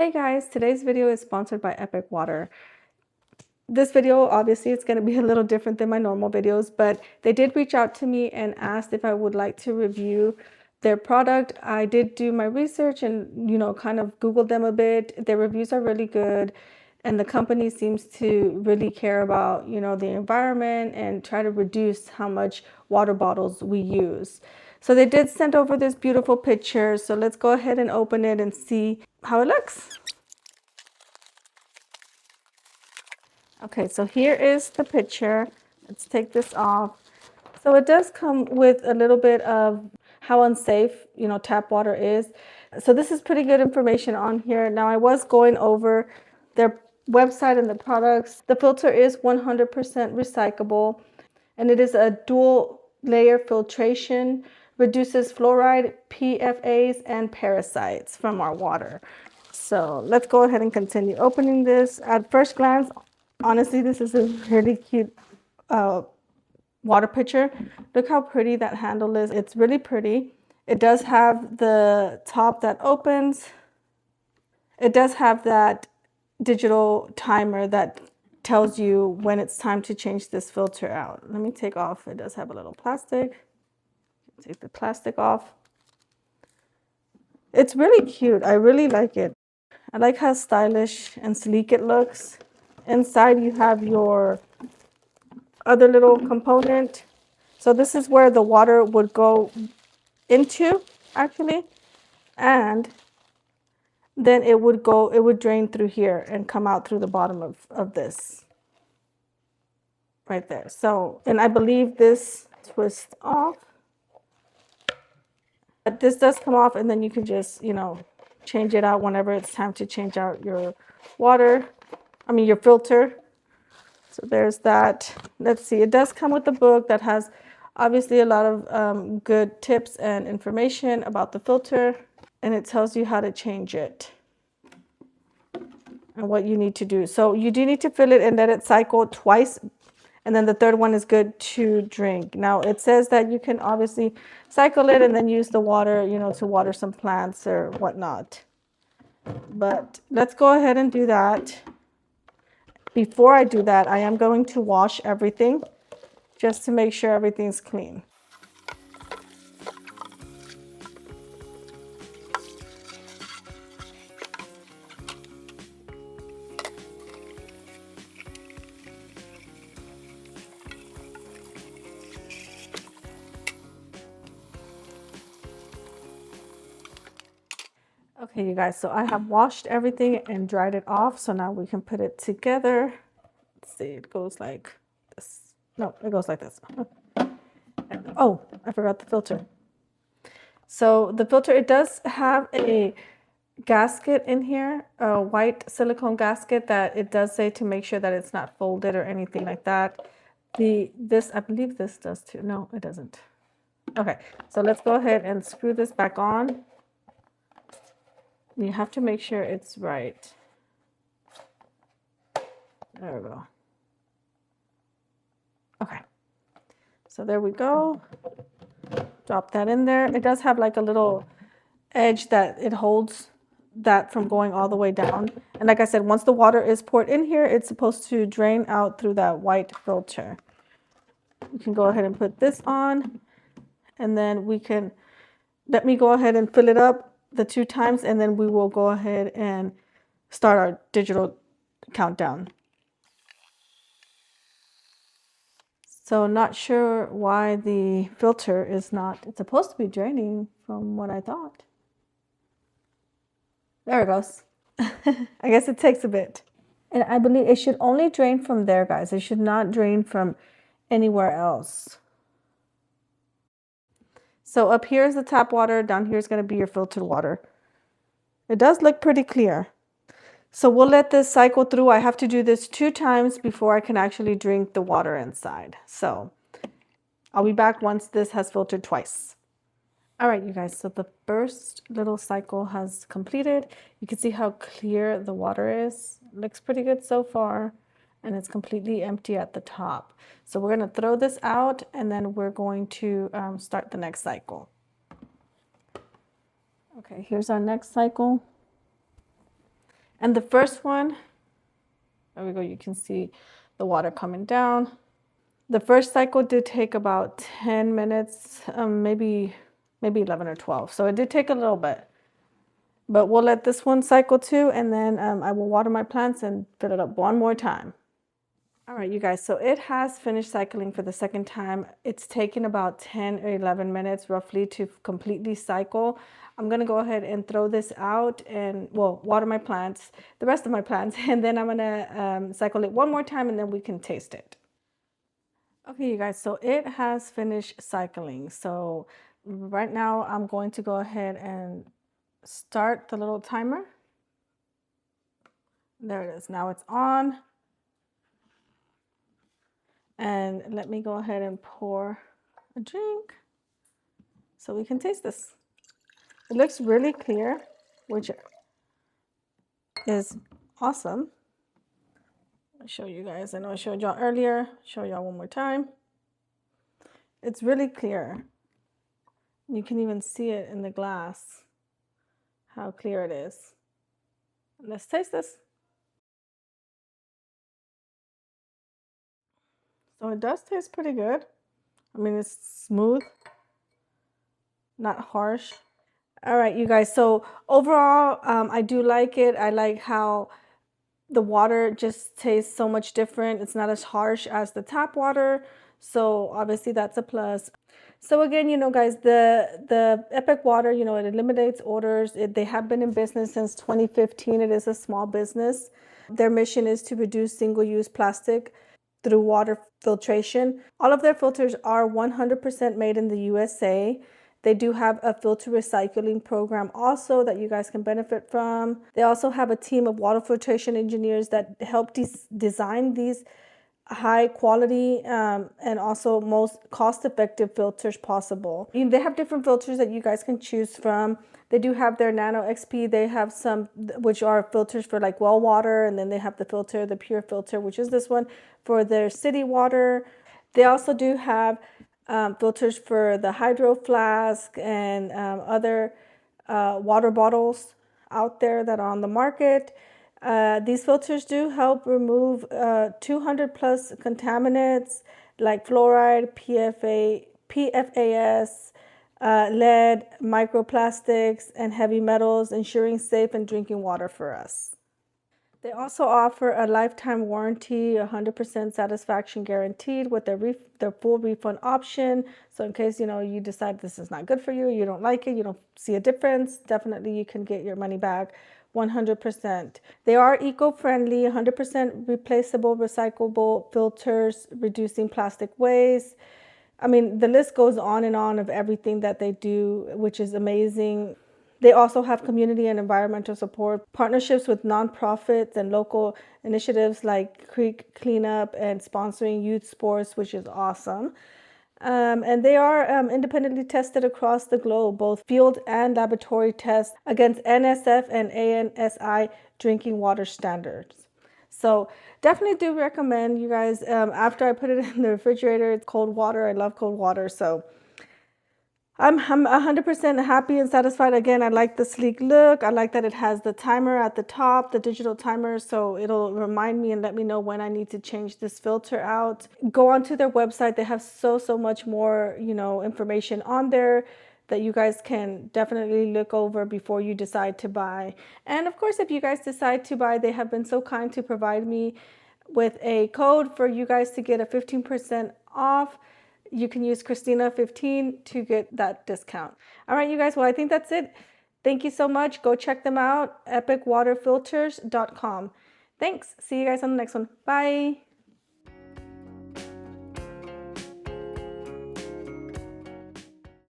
Hey guys, today's video is sponsored by Epic Water. This video, obviously, it's going to be a little different than my normal videos, but they did reach out to me and asked if I would like to review their product. I did do my research and, kind of Googled them a bit. Their reviews are really good, and the company seems to really care about, the environment and try to reduce how much water bottles we use. So they did send over this beautiful picture. So let's go ahead and open it and see how it looks. Okay, so here is the picture. Let's take this off. So it does come with a little bit of how unsafe, tap water is. So this is pretty good information on here. Now I was going over their website and the products. The filter is 100% recyclable, and it is a dual layer filtration, reduces fluoride, PFAs, and parasites from our water. So let's go ahead and continue opening this. At first glance, honestly, this is a really cute water pitcher. Look how pretty that handle is. It's really pretty. It does have the top that opens. It does have that digital timer that tells you when it's time to change this filter out. Let me take off. It does have a little plastic. Take the plastic off. It's really cute. I really like it. I like how stylish and sleek it looks. Inside you have your other little component. So this is where the water would go into, actually, and then it would drain through here and come out through the bottom of this right there. So, and I believe this twists off. But this does come off, and then you can just, change it out whenever it's time to change out your your filter. So there's that. Let's see. It does come with a book that has obviously a lot of good tips and information about the filter, and it tells you how to change it and what you need to do. So you do need to fill it and let it cycle twice, and then the third one is good to drink. Now it says that you can obviously cycle it and then use the water, to water some plants or whatnot. But let's go ahead and do that. Before I do that, I am going to wash everything just to make sure everything's clean. Okay, you guys, so I have washed everything and dried it off. So now we can put it together. Let's see, it goes like this. No, it goes like this. Oh, I forgot the filter. So the filter, it does have a gasket in here, a white silicone gasket that it does say to make sure that it's not folded or anything like that. I believe this does too. No, it doesn't. Okay, so let's go ahead and screw this back on. You have to make sure it's right. There we go. Okay. So there we go. Drop that in there. It does have like a little edge that it holds that from going all the way down. And like I said, once the water is poured in here, it's supposed to drain out through that white filter. You can go ahead and put this on, and then let me go ahead and fill it up the 2 times, and then we will go ahead and start our digital countdown. So not sure why the filter is not, it's supposed to be draining from what I thought. There it goes. I guess it takes a bit. And I believe it should only drain from there, guys. It should not drain from anywhere else. So up here is the tap water. Down here is going to be your filtered water. It does look pretty clear. So we'll let this cycle through. I have to do this 2 times before I can actually drink the water inside. So I'll be back once this has filtered twice. All right, you guys, so the first little cycle has completed. You can see how clear the water is. It looks pretty good so far, and it's completely empty at the top. So we're going to throw this out, and then we're going to start the next cycle. Okay, here's our next cycle. And the first one, there we go, you can see the water coming down. The first cycle did take about 10 minutes, maybe 11 or 12. So it did take a little bit. But we'll let this one cycle too, and then I will water my plants and fill it up one more time. All right, you guys, so it has finished cycling for the second time. It's taken about 10 or 11 minutes roughly to completely cycle. I'm gonna go ahead and throw this out and, well, water my plants, the rest of my plants, and then I'm gonna cycle it one more time and then we can taste it. Okay, you guys, so it has finished cycling. So right now I'm going to go ahead and start the little timer. There it is, now it's on. And let me go ahead and pour a drink so we can taste this. It looks really clear, which is awesome. I'll show you guys. I know I showed y'all earlier. Show y'all one more time. It's really clear. You can even see it in the glass, how clear it is. Let's taste this. So it does taste pretty good. I mean, it's smooth, not harsh. All right, you guys. So overall, I do like it. I like how the water just tastes so much different. It's not as harsh as the tap water. So obviously that's a plus. So again, you know, guys, the Epic Water, you know, it eliminates odors. They have been in business since 2015. It is a small business. Their mission is to reduce single-use plastic through water filtration. All of their filters are 100% made in the USA. They do have a filter recycling program also that you guys can benefit from. They also have a team of water filtration engineers that help design these high quality and also most cost-effective filters possible. They have different filters that you guys can choose from. They do have their Nano XP. They have some which are filters for like well water, and then they have the pure filter, which is this one for their city water. They also do have filters for the hydro flask and other water bottles out there that are on the market. These filters do help remove 200 plus contaminants like fluoride, PFAS, lead, microplastics, and heavy metals, ensuring safe and drinking water for us. They also offer a lifetime warranty, 100% satisfaction guaranteed with their full refund option. So in case, you know, you decide this is not good for you, you don't like it, you don't see a difference, definitely you can get your money back 100%. They are eco-friendly, 100% replaceable, recyclable filters, reducing plastic waste. I mean, the list goes on and on of everything that they do, which is amazing. They also have community and environmental support, partnerships with nonprofits and local initiatives like Creek Cleanup and sponsoring youth sports, which is awesome. And they are independently tested across the globe, both field and laboratory tests against NSF and ANSI drinking water standards. So definitely do recommend, you guys, after I put it in the refrigerator, it's cold water. I love cold water. So I'm 100% happy and satisfied. Again, I like the sleek look. I like that it has the timer at the top, the digital timer, so it'll remind me and let me know when I need to change this filter out. Go onto their website. They have so much more, you know, information on there that you guys can definitely look over before you decide to buy. And of course, if you guys decide to buy, they have been so kind to provide me with a code for you guys to get a 15% off. You can use Christina15 to get that discount. All right, you guys, well, I think that's it. Thank you so much. Go check them out, epicwaterfilters.com. Thanks. See you guys on the next one. Bye.